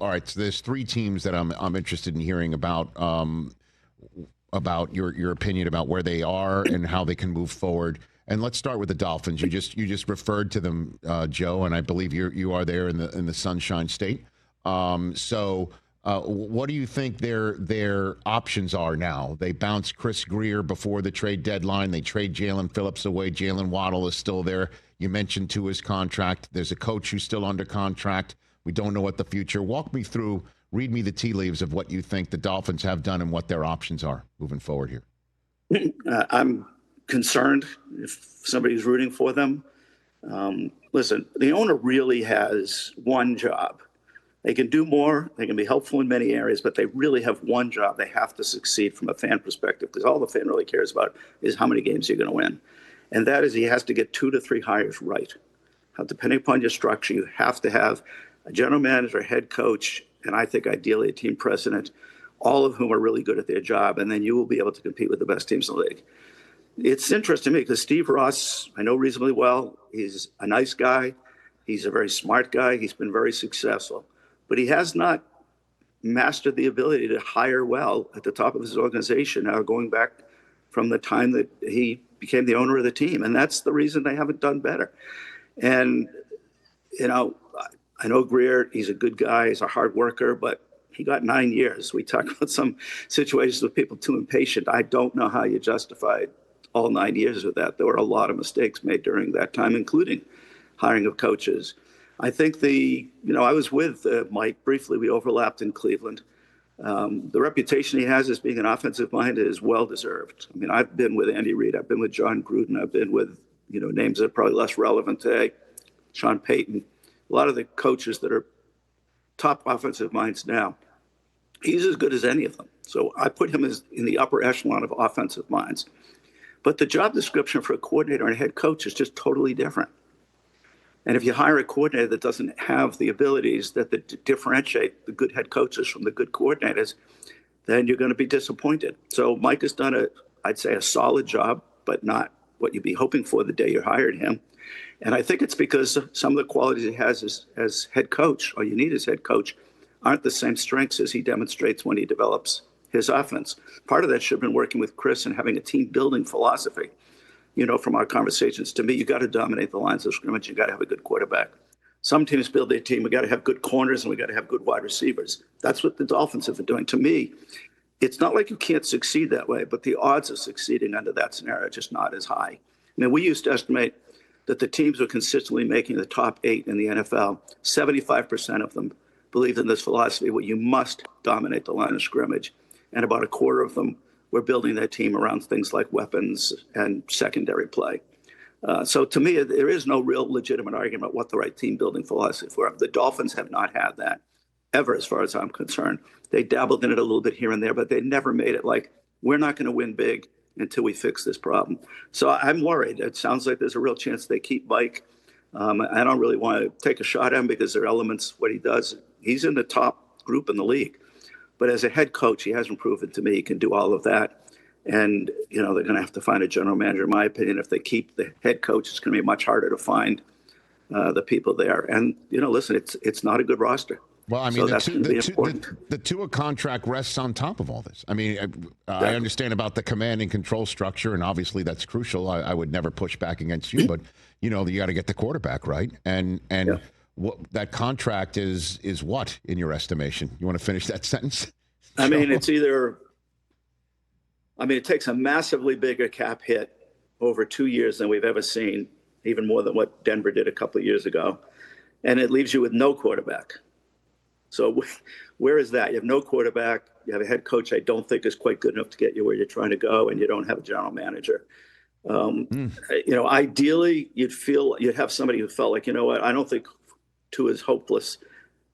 All right, so there's three teams that I'm interested in hearing about your opinion about where they are and how they can move forward. And let's start with the Dolphins. You just referred to them, Joe, and I believe you are there in the Sunshine State. What do you think their options are now? They bounced Chris Greer before the trade deadline. They trade Jalen Phillips away. Jalen Waddle is still there. You mentioned to his contract. There's a coach who's still under contract. We don't know what the future. Walk me through, read me the tea leaves of what you think the Dolphins have done and what their options are moving forward here. I'm concerned if somebody's rooting for them. Listen, the owner really has one job. They can do more. They can be helpful in many areas, but they really have one job. They have to succeed from a fan perspective, because all the fan really cares about is how many games you're going to win. And that is, he has to get 2 to 3 hires right. Depending upon your structure, you have to have a general manager, a head coach, and I think ideally a team president, all of whom are really good at their job, and then you will be able to compete with the best teams in the league. It's interesting to me because Steve Ross, I know reasonably well. He's a nice guy. He's a very smart guy. He's been very successful. But he has not mastered the ability to hire well at the top of his organization, now going back from the time that he became the owner of the team. And that's the reason they haven't done better. And, I know Greer, he's a good guy, he's a hard worker, but he got 9 years. We talk about some situations with people too impatient. I don't know how you justified all 9 years of that. There were a lot of mistakes made during that time, including hiring of coaches. I think I was with Mike briefly. We overlapped in Cleveland. The reputation he has as being an offensive mind is well-deserved. I mean, I've been with Andy Reid. I've been with John Gruden. I've been with, names that are probably less relevant today, Sean Payton. A lot of the coaches that are top offensive minds now, he's as good as any of them. So I put him in the upper echelon of offensive minds. But the job description for a coordinator and a head coach is just totally different. And if you hire a coordinator that doesn't have the abilities that differentiate the good head coaches from the good coordinators, then you're going to be disappointed. So Mike has done I'd say a solid job, but not what you'd be hoping for the day you hired him. And I think it's because some of the qualities he has as head coach, or you need as head coach, aren't the same strengths as he demonstrates when he develops his offense. Part of that should have been working with Chris and having a team building philosophy. From our conversations, to me, you got to dominate the lines of scrimmage. You got to have a good quarterback. Some teams build their team. We got to have good corners and we got to have good wide receivers. That's what the Dolphins have been doing. To me, it's not like you can't succeed that way, but the odds of succeeding under that scenario are just not as high. I mean, we used to estimate that the teams were consistently making the top 8 in the NFL. 75% of them believed in this philosophy where you must dominate the line of scrimmage. And about a quarter of them were building their team around things like weapons and secondary play. So to me, there is no real legitimate argument about what the right team building philosophy for. The Dolphins have not had that ever, as far as I'm concerned. They dabbled in it a little bit here and there, but they never made it like, we're not going to win big until we fix this problem. So I'm worried. It sounds like there's a real chance they keep Mike. I don't really want to take a shot at him because there are elements, what he does. He's in the top group in the league. But as a head coach, he hasn't proven to me he can do all of that. And, they're going to have to find a general manager, in my opinion. If they keep the head coach, it's going to be much harder to find the people there. And, listen, it's not a good roster. Well, I mean, so the Tua contract rests on top of all this. I mean, I understand about the command and control structure, and obviously that's crucial. I would never push back against you, but, you got to get the quarterback right. And what that contract is what, in your estimation? You want to finish that sentence? I mean, it takes a massively bigger cap hit over 2 years than we've ever seen, even more than what Denver did a couple of years ago. And it leaves you with no quarterback. So where is that? You have no quarterback. You have a head coach I don't think is quite good enough to get you where you're trying to go, and you don't have a general manager. Ideally, you'd have somebody who felt like, I don't think Tua is hopeless.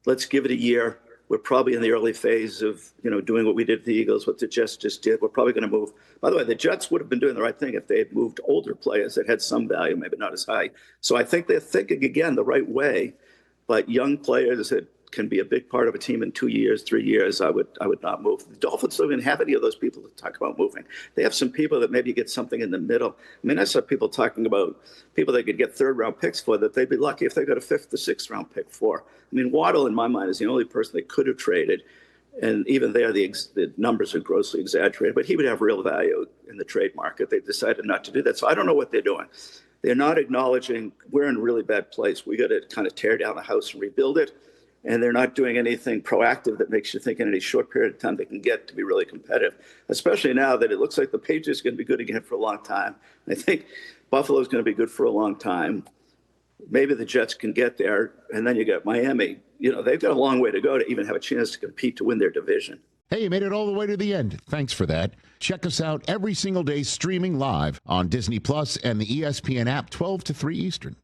Let's give it a year. We're probably in the early phase of, doing what we did to the Eagles, what the Jets just did. We're probably going to move. By the way, the Jets would have been doing the right thing if they had moved older players that had some value, maybe not as high. So I think they're thinking, again, the right way, but young players that can be a big part of a team in 2 years, 3 years, I would not move. The Dolphins don't even have any of those people to talk about moving. They have some people that maybe get something in the middle. I mean, I saw people talking about people they could get third-round picks for that they'd be lucky if they got a fifth or sixth-round pick for. I mean, Waddle, in my mind, is the only person they could have traded. And even there, the numbers are grossly exaggerated, but he would have real value in the trade market. They decided not to do that. So I don't know what they're doing. They're not acknowledging we're in a really bad place. We got to kind of tear down the house and rebuild it. And they're not doing anything proactive that makes you think in any short period of time they can get to be really competitive, especially now that it looks like the Patriots are going to be good again for a long time. I think Buffalo's going to be good for a long time. Maybe the Jets can get there. And then you got Miami. You know, they've got a long way to go to even have a chance to compete to win their division. Hey, you made it all the way to the end. Thanks for that. Check us out every single day streaming live on Disney Plus and the ESPN app 12 to 3 Eastern.